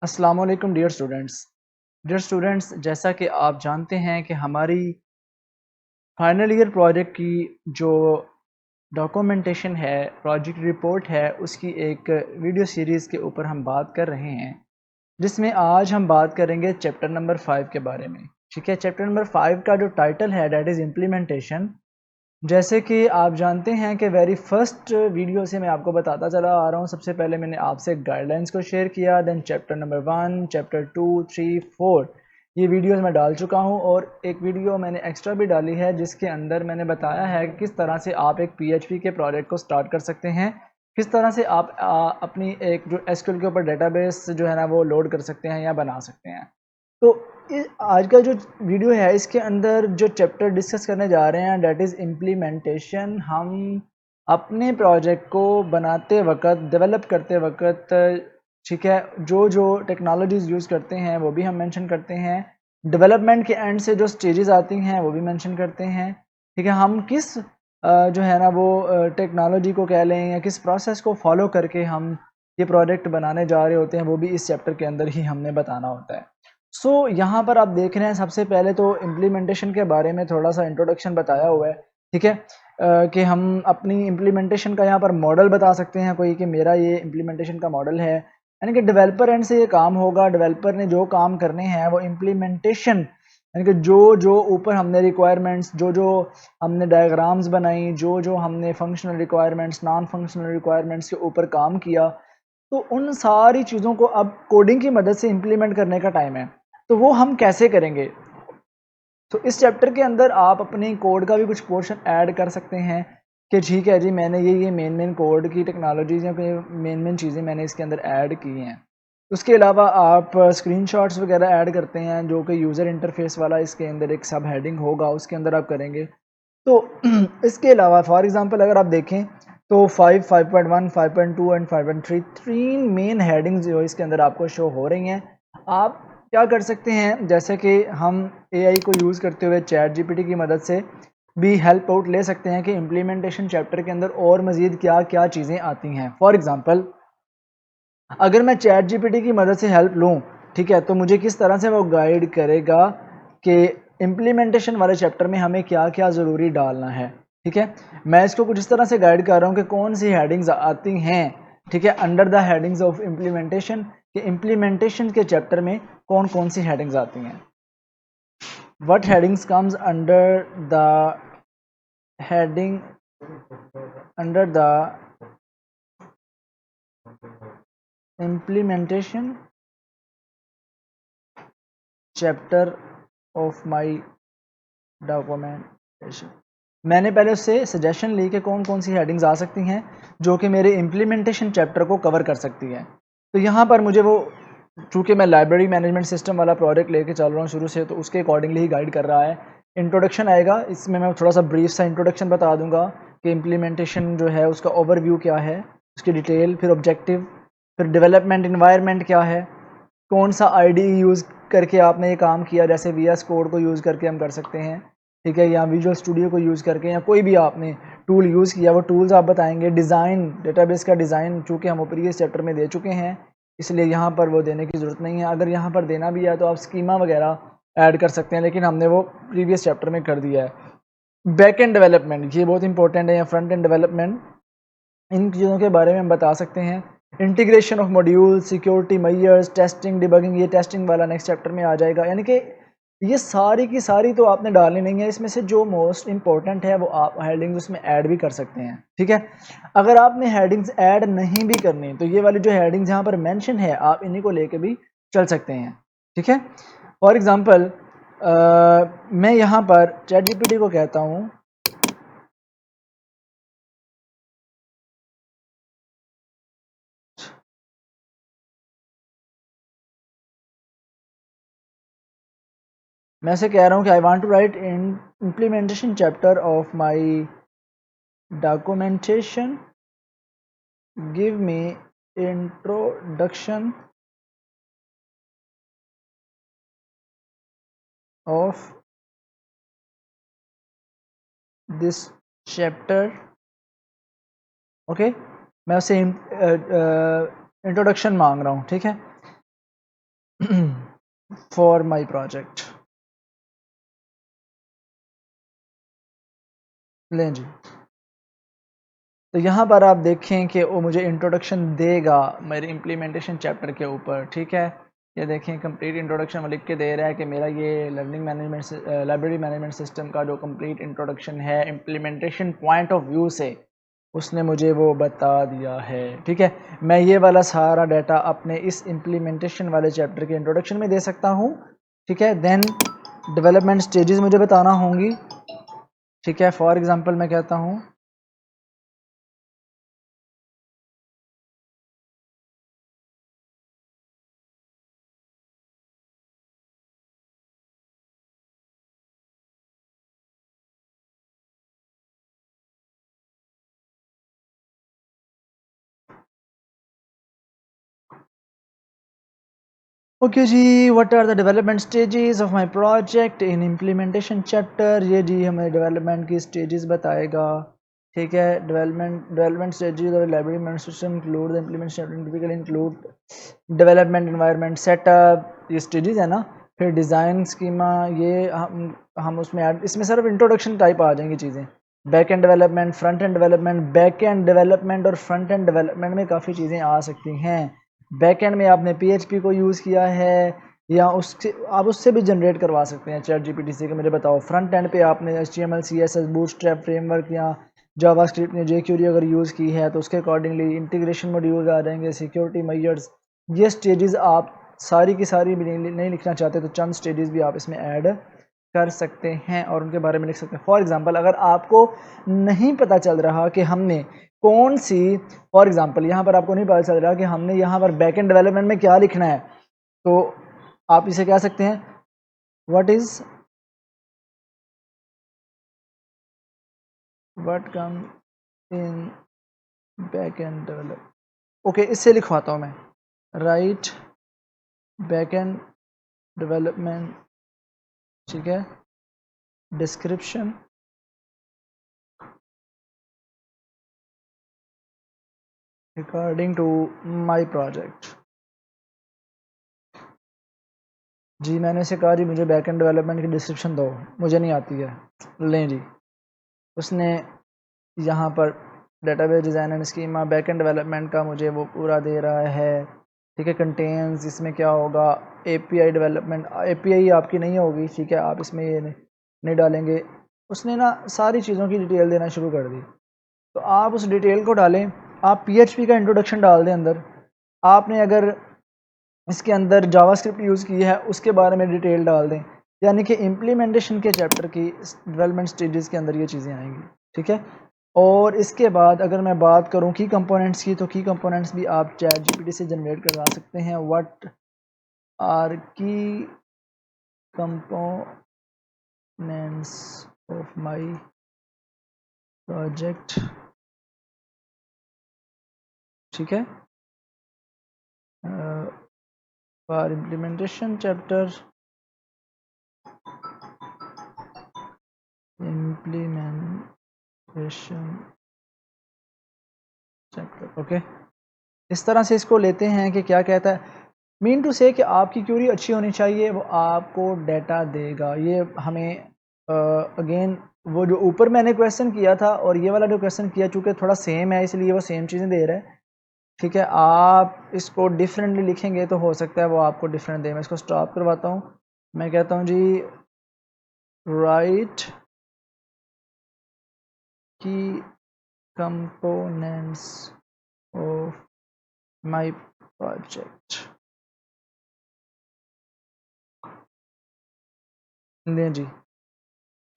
अस्सलाम वालेकुम dear students, जैसा कि आप जानते हैं कि हमारी फाइनल ईयर प्रोजेक्ट की जो डॉक्यूमेंटेशन है, प्रोजेक्ट रिपोर्ट है, उसकी एक वीडियो सीरीज़ के ऊपर हम बात कर रहे हैं, जिसमें आज हम बात करेंगे चैप्टर नंबर 5 के बारे में। ठीक है, चैप्टर नंबर 5 का जो टाइटल है दैट इज़ इम्प्लीमेंटेशन। जैसे कि आप जानते हैं कि वेरी फर्स्ट वीडियो से मैं आपको बताता चला आ रहा हूँ। सबसे पहले मैंने आपसे गाइडलाइंस को शेयर किया, देन चैप्टर नंबर 1, चैप्टर 2, 3, 4 ये वीडियोस मैं डाल चुका हूँ, और एक वीडियो मैंने एक्स्ट्रा भी डाली है जिसके अंदर मैंने बताया है कि किस तरह से आप एक पीएचपी के प्रोजेक्ट को स्टार्ट कर सकते हैं, किस तरह से आप अपनी एक जो एसक्यूएल के ऊपर डेटाबेस जो है ना वो लोड कर सकते हैं या बना सकते हैं। तो आज का जो वीडियो है इसके अंदर जो चैप्टर डिस्कस करने जा रहे हैं दैट इज़ इम्प्लीमेंटेशन। हम अपने प्रोजेक्ट को बनाते वक्त, डेवलप करते वक्त, ठीक है, जो जो टेक्नोलॉजीज़ यूज़ करते हैं वो भी हम मेंशन करते हैं। डेवलपमेंट के एंड से जो स्टेजेस आती हैं वो भी मेंशन करते हैं। ठीक है, हम किस जो है ना वो टेक्नोलॉजी को कह लें या किस प्रोसेस को फॉलो करके हम ये प्रोजेक्ट बनाने जा रहे होते हैं, वो भी इस चैप्टर के अंदर ही हमने बताना होता है। यहाँ पर आप देख रहे हैं, सबसे पहले तो इम्प्लीमेंटेशन के बारे में थोड़ा सा इंट्रोडक्शन बताया हुआ है। ठीक है, कि हम अपनी इम्प्लीमेंटेशन का यहाँ पर मॉडल बता सकते हैं कोई, कि मेरा ये इम्प्लीमेंटेशन का मॉडल है, यानी कि डेवलपर एंड से ये काम होगा। डेवलपर ने जो काम करने हैं वो इम्प्लीमेंटेशन, यानी कि जो जो ऊपर हमने रिक्वायरमेंट्स, जो जो हमने डायग्राम्स बनाई, जो जो हमने functional requirements, non functional requirements के ऊपर काम किया, तो उन सारी चीज़ों को अब कोडिंग की मदद से इम्प्लीमेंट करने का टाइम है। तो वो हम कैसे करेंगे? तो इस चैप्टर के अंदर आप अपने कोड का भी कुछ पोर्शन ऐड कर सकते हैं कि ठीक है जी, मैंने ये मेन कोड की टेक्नोलॉजीज़ या मेन चीज़ें मैंने इसके अंदर ऐड की हैं। उसके अलावा आप स्क्रीनशॉट्स वगैरह ऐड करते हैं, जो कि यूज़र इंटरफेस वाला इसके अंदर एक सब हेडिंग होगा, उसके अंदर आप करेंगे। तो इसके अलावा फॉर एग्जांपल अगर आप देखें तो 5, 5.1, 5.2 एंड 5.3 तीन मेन हेडिंग्स जो इसके अंदर आपको शो हो रही हैं। आप क्या कर सकते हैं, जैसे कि हम एआई को यूज़ करते हुए चैट जीपीटी की मदद से भी हेल्प आउट ले सकते हैं कि इम्प्लीमेंटेशन चैप्टर के अंदर और मज़ीद क्या क्या चीज़ें आती हैं। फॉर एग्ज़ाम्पल, अगर मैं चैट जीपीटी की मदद से हेल्प लूँ, ठीक है, तो मुझे किस तरह से वो गाइड करेगा कि इम्प्लीमेंटेशन वाले चैप्टर में हमें क्या क्या ज़रूरी डालना है। ठीक है, मैं इसको कुछ इस तरह से गाइड कर रहा हूँ कि कौन सी हेडिंग्स आती हैं, ठीक है, under the headings of implementation, कि इम्प्लीमेंटेशन के चैप्टर में कौन कौन सी हेडिंग्स आती हैं। What headings comes heading under the implementation chapter of my documentation. मैंने पहले उससे सजेशन ली कि कौन कौन सी हेडिंग्स आ सकती हैं जो कि मेरे इम्प्लीमेंटेशन चैप्टर को कवर कर सकती हैं। तो यहाँ पर मुझे वो, चूँकि मैं लाइब्रेरी मैनेजमेंट सिस्टम वाला प्रोजेक्ट लेके चल रहा हूँ शुरू से, तो उसके अकॉर्डिंगली ही गाइड कर रहा है। इंट्रोडक्शन आएगा, इसमें मैं थोड़ा सा ब्रीफ सा इंट्रोडक्शन बता दूंगा कि इम्प्लीमेंटेशन जो है उसका ओवरव्यू क्या है, उसकी डिटेल, फिर ऑब्जेक्टिव, फिर डेवलपमेंट इन्वायरमेंट क्या है, कौन सा आईडीई यूज़ करके आपने ये काम किया, जैसे वीएस कोड को यूज़ करके हम कर सकते हैं, ठीक है, या विजुअल स्टूडियो को यूज़ करके, या कोई भी आपने टूल यूज़ किया वो टूल्स आप बताएंगे। डिज़ाइन, डेटाबेस का डिज़ाइन, चूँकि हम प्रीवियस चैप्टर में दे चुके हैं इसलिए यहाँ पर वो देने की ज़रूरत नहीं है। अगर यहाँ पर देना भी है तो आप स्कीमा वगैरह ऐड कर सकते हैं, लेकिन हमने वो प्रीवियस चैप्टर में कर दिया है। बैक एंड डेवलपमेंट, ये बहुत इंपॉर्टेंट है, या फ्रंट एंड डेवलपमेंट, इन चीज़ों के बारे में हम बता सकते हैं। Integration of module, security measures, testing, debugging, ये टेस्टिंग वाला नेक्स्ट चैप्टर में आ जाएगा। यानी कि ये सारी की सारी तो आपने डालनी नहीं है, इसमें से जो मोस्ट इंपॉर्टेंट है वो आप हेडिंग्स उसमें ऐड भी कर सकते हैं। ठीक है, अगर आपने हेडिंग्स ऐड नहीं भी करनी तो ये वाली जो हेडिंग्स यहाँ पर मेंशन है आप इन्हीं को लेके भी चल सकते हैं। ठीक है, फॉर एग्जांपल मैं यहाँ पर चैट जीपीटी को कहता हूँ मैं से कह रहा हूँ कि I want to write in implementation chapter of my documentation, give me introduction of this chapter. Okay, मैं उससे इंट्रोडक्शन मांग रहा हूँ। ठीक है, फॉर माई प्रोजेक्ट। लें जी, तो यहाँ पर आप देखें कि वो मुझे इंट्रोडक्शन देगा मेरे इम्प्लीमेंटेशन चैप्टर के ऊपर। ठीक है, ये देखें कंप्लीट इंट्रोडक्शन लिख के दे रहा है कि मेरा ये learning management library management system का जो कंप्लीट इंट्रोडक्शन है इम्प्लीमेंटेशन पॉइंट ऑफ व्यू से, उसने मुझे वो बता दिया है। ठीक है, मैं ये वाला सारा डाटा अपने इस इम्प्लीमेंटेशन वाले चैप्टर के इंट्रोडक्शन में दे सकता हूँ। ठीक है, देन डेवलपमेंट स्टेजेस मुझे बताना होंगी। ठीक है, फॉर एग्जांपल मैं कहता हूँ ओके जी, what are the development stages of my project in implementation chapter. ये जी हमें डेवलपमेंट की स्टेजेस बताएगा। ठीक है, development stages of library management system include the implement chapter typically include development environment setup, ये स्टेजेस है ना। फिर डिज़ाइन स्कीमा, ये हम उसमें ऐड, इसमें सिर्फ इंट्रोडक्शन टाइप आ जाएंगी चीज़ें। Back end development, front end development, back end development और फ्रंट एंड डेवलपमेंट में काफ़ी चीज़ें आ सकती हैं। बैक एंड में आपने PHP को यूज़ किया है या उससे आप उससे भी जनरेट करवा सकते हैं चैट GPT से कि मुझे बताओ। फ्रंट एंड पे आपने HTML CSS बूटस्ट्रैप फ्रेमवर्क या जावास्क्रिप्ट ने jQuery अगर यूज़ की है तो उसके अकॉर्डिंगली इंटीग्रेशन मॉड्यूल आ जाएंगे, सिक्योरिटी मेजर्स। ये स्टेजेस आप सारी की सारी भी नहीं लिखना चाहते तो चंद स्टेजेस भी आप इसमें ऐड कर सकते हैं और उनके बारे में लिख सकते हैं। फॉर एग्जांपल अगर आपको नहीं पता चल रहा कि हमने कौन सी, फॉर एग्जांपल यहाँ पर आपको नहीं पता चल रहा कि हमने यहाँ पर बैक एंड डेवलपमेंट में क्या लिखना है, तो आप इसे कह सकते हैं what is what come in back and develop. Okay, इससे लिखवाता हूँ मैं, राइट बैक एंड डेवलपमेंट। ठीक है, description according to my project. जी मैंने इसे कहा जी मुझे बैक एंड डेवलपमेंट की डिस्क्रिप्शन दो, मुझे नहीं आती है। लें जी, उसने यहाँ पर database design and schema back end development का मुझे वो पूरा दे रहा है। ठीक है, कंटेन्स, इसमें क्या होगा, API डेवलपमेंट, API आपकी नहीं होगी। ठीक है, आप इसमें ये नहीं डालेंगे। उसने ना सारी चीज़ों की डिटेल देना शुरू कर दी, तो आप उस डिटेल को डालें। आप PHP का इंट्रोडक्शन डाल दें अंदर। आपने अगर इसके अंदर जावास्क्रिप्ट यूज़ की है उसके बारे में डिटेल डाल दें, यानी कि इम्प्लीमेंटेशन के चैप्टर की डेवलपमेंट स्टेजेस के अंदर ये चीज़ें आएंगी। ठीक है, और इसके बाद अगर मैं बात करूं की कंपोनेंट्स की, तो की कंपोनेंट्स भी आप चैट GPT से जनरेट करवा सकते हैं। व्हाट आर की कंपोनेंट्स ऑफ माय प्रोजेक्ट। ठीक है, for implementation chapter, implementation chapter. Okay, इस तरह से इसको लेते हैं कि क्या कहता है, मीन टू से कि आपकी क्यूरी अच्छी होनी चाहिए, वो आपको डाटा देगा। ये हमें अगेन वो जो ऊपर मैंने क्वेश्चन किया था और ये वाला जो क्वेश्चन किया चूँकि थोड़ा सेम है इसलिए वो सेम चीज़ें दे रहा है। ठीक है, आप इसको डिफरेंटली लिखेंगे तो हो सकता है वो आपको डिफरेंट दे। मैं इसको स्टॉप करवाता हूँ, मैं कहता हूँ जी राइट की कंपोनेंट्स ऑफ माय प्रोजेक्ट। लें जी,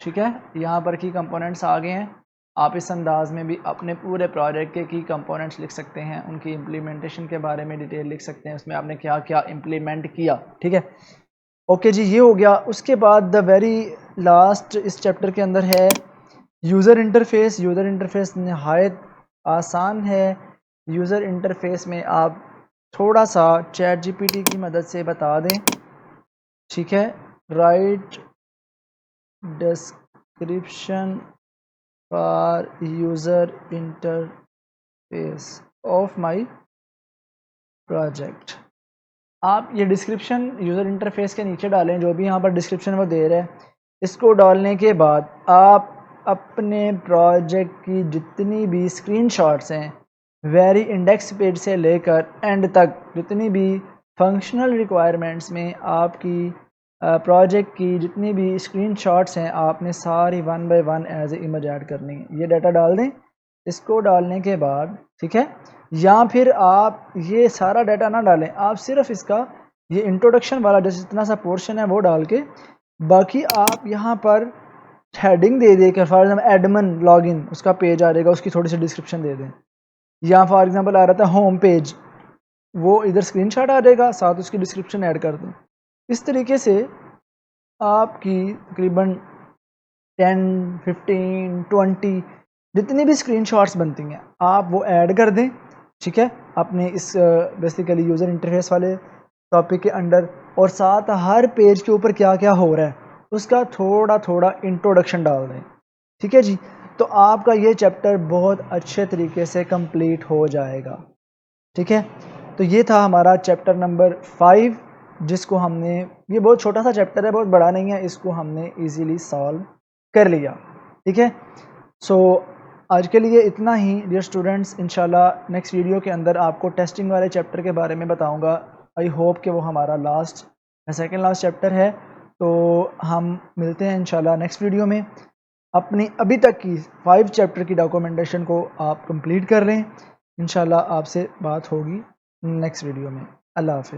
ठीक है, यहाँ पर की कंपोनेंट्स आ गए हैं। आप इस अंदाज में भी अपने पूरे प्रोजेक्ट के की कंपोनेंट्स लिख सकते हैं, उनकी इम्प्लीमेंटेशन के बारे में डिटेल लिख सकते हैं, उसमें आपने क्या क्या इम्प्लीमेंट किया। ठीक है, ओके जी, ये हो गया। उसके बाद द वेरी लास्ट इस चैप्टर के अंदर है यूज़र इंटरफेस। यूज़र इंटरफेस नहायत आसान है। यूज़र इंटरफेस में आप थोड़ा सा चैट GPT की मदद से बता दें। ठीक है, right description for user interface of my project. आप ये डिस्क्रिप्शन यूज़र इंटरफेस के नीचे डालें, जो भी यहाँ पर डिस्क्रिप्शन वो दे रहा है, इसको डालने के बाद आप अपने प्रोजेक्ट की जितनी भी स्क्रीनशॉट्स हैं वेरी इंडेक्स पेज से लेकर एंड तक, जितनी भी फंक्शनल रिक्वायरमेंट्स में आपकी प्रोजेक्ट की जितनी भी स्क्रीनशॉट्स हैं, आपने सारी one by one as a image add करनी है। ये डाटा डाल दें। इसको डालने के बाद ठीक है, या फिर आप ये सारा डाटा ना डालें, आप सिर्फ इसका ये इंट्रोडक्शन वाला जैसे इतना सा पोर्शन है वो डाल के, बाकी आप यहाँ पर हेडिंग दे देकर, फॉर एग्जाम्पल एडमिन लॉगिन उसका पेज आ जाएगा, उसकी थोड़ी सी डिस्क्रिप्शन दे दें। या फॉर एग्जांपल आ रहा था होम पेज, वो इधर स्क्रीनशॉट आ जाएगा, साथ उसकी डिस्क्रिप्शन ऐड कर दें। इस तरीके से आपकी तकरीबन 10, 15, 20 जितनी भी स्क्रीनशॉट्स बनती हैं आप वो ऐड कर दें। ठीक है, अपने इस बेसिकली यूज़र इंटरफेस वाले टॉपिक के अंडर, और साथ हर पेज के ऊपर क्या क्या हो रहा है उसका थोड़ा थोड़ा इंट्रोडक्शन डाल दें। ठीक है जी, तो आपका ये चैप्टर बहुत अच्छे तरीके से कंप्लीट हो जाएगा। ठीक है, तो ये था हमारा चैप्टर नंबर 5, जिसको हमने, ये बहुत छोटा सा चैप्टर है, बहुत बड़ा नहीं है, इसको हमने इजीली सॉल्व कर लिया। ठीक है, सो आज के लिए इतना ही डियर स्टूडेंट्स। इंशाल्लाह नेक्स्ट वीडियो के अंदर आपको टेस्टिंग वाले चैप्टर के बारे में बताऊंगा। आई होप कि वो हमारा लास्ट या सेकंड लास्ट चैप्टर है। तो हम मिलते हैं इंशाल्लाह नेक्स्ट वीडियो में। अपनी अभी तक की 5 चैप्टर की डॉक्यूमेंटेशन को आप कंप्लीट कर लें। इंशाल्लाह आपसे बात होगी नेक्स्ट वीडियो में। अल्लाह हाफ़िज़।